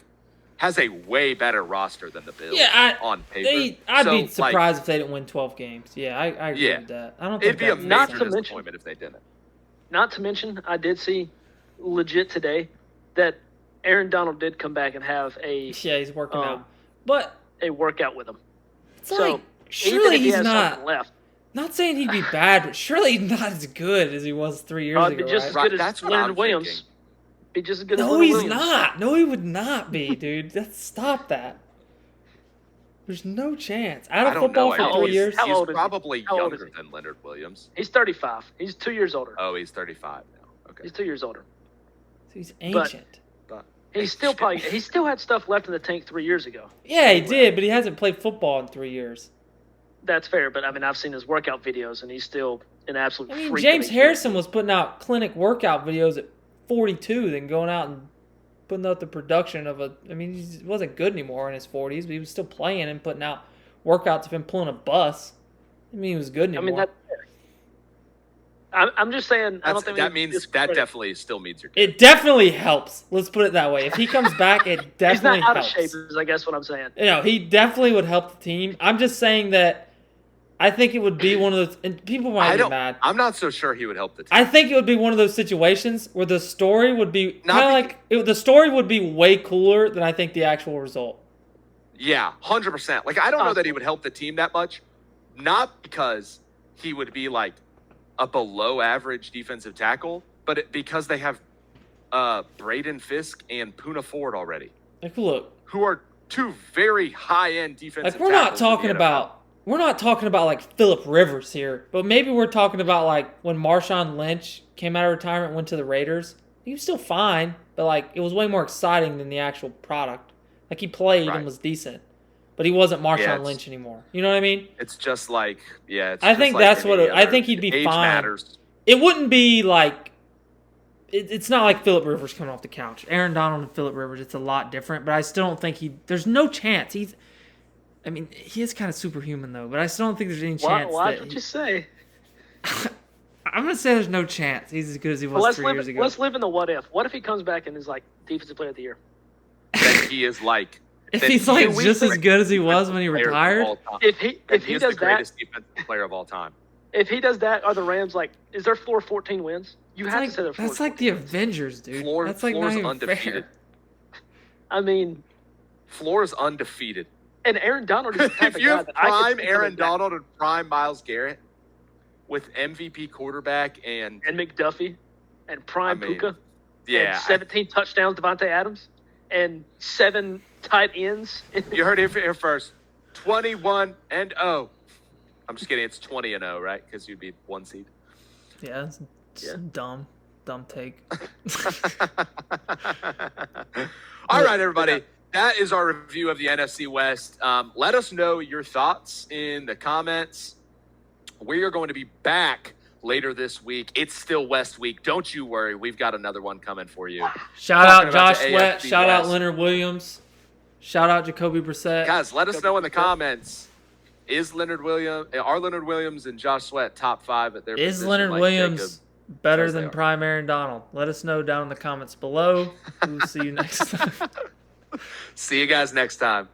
has a way better roster than the Bills Yeah, on paper. I'd So, be like, surprised if they didn't win 12 games. Yeah, I agree Yeah. with that. I don't think it'd be a that Not major to mention- disappointment if they didn't. Not to mention, I did see legit today that Aaron Donald did come back and have a Yeah, he's working Um, out. But workout with him. it's So, like, Even surely if he he's has not. something left. Not saying he'd be bad, but surely he's not as good as he was 3 years It'd ago. be just right? as Right, good as that's what Leonard I'm Williams. thinking. Be just as good as No, Leonard he's Williams. not. No, he would not be, dude. Stop that. There's no chance. Out I of don't football know. for How 3 old is- years. how He's old is he? probably How old is younger than Leonard Williams. He's 35. He's 2 years older. Oh, he's 35 now. Okay. He's 2 years older. He's ancient. He still had stuff left in the tank 3 years ago. Yeah, he did, but he hasn't played football in 3 years. That's fair, but I mean, I've seen his workout videos, and he's still an absolute I mean, freak. James of a human. Harrison was putting out clinic workout videos at 42, then going out and putting out the production of a. I mean, he wasn't good anymore in his 40s, but he was still playing and putting out workouts of him pulling a bus. I mean, he was good I anymore. mean, that's fair. I'm just saying. I don't think we that need to means that discredit- definitely still means you're. It definitely helps. Let's put it that way. If he comes back, it He's definitely not out helps. of shape, is I guess what I'm saying. You know, he definitely would help the team. I'm just saying that I think it would be one of those, and people might get mad. I'm not so sure he would help the team. I think it would be one of those situations where the story would be the story would be way cooler than I think the actual result. Yeah, 100%. Like, I don't know that he would help the team that much, not because he would be like a below average defensive tackle, but because they have Braden Fisk and Poona Ford already. Like, look, who are two very high end defensive. Like, we're not talking about like Phillip Rivers here, but maybe we're talking about like when Marshawn Lynch came out of retirement and went to the Raiders. He was still fine, but like it was way more exciting than the actual product. Like, he played and was decent, but he wasn't Marshawn Lynch anymore. You know what I mean? It's just like, I think that's what I think he'd be fine. Matters. It wouldn't be like it's not like Phillip Rivers coming off the couch. Aaron Donald and Phillip Rivers, it's a lot different, but I still don't think there's no chance. He is kind of superhuman though, but I still don't think there's any chance. Why did you say? I'm gonna say there's no chance he's as good as he was 3 years ago. Let's live in the what if. What if he comes back and is like defensive player of the year? That he is like. If he's like just as good as he was when he retired. If he does the greatest defensive player of all time. If he does that, are the Rams like? Is their floor 14 wins? You have to say their floor. That's like the Avengers, dude. That's like not even undefeated. Fair. I mean, floor is undefeated. And Aaron Donald is the type if you have prime Aaron Donald and prime Myles Garrett with MVP quarterback and McDuffie and prime Puka, yeah, and 17 touchdowns, Devontae Adams, and 7 tight ends. You heard it here first. 21-0. I'm just kidding. It's 20-0, right? Because you'd be 1 seed. Yeah, it's dumb take. All right, everybody. That is our review of the NFC West. Let us know your thoughts in the comments. We are going to be back later this week. It's still West Week. Don't you worry. We've got another one coming for you. Shout out Josh Sweat. Shout out Leonard Williams. Shout out Jacoby Brissett. Guys, let us know in the comments. Are Leonard Williams and Josh Sweat top 5 at their position? Is Leonard Williams better than prime Aaron Donald? Let us know down in the comments below. We'll see you next time. See you guys next time.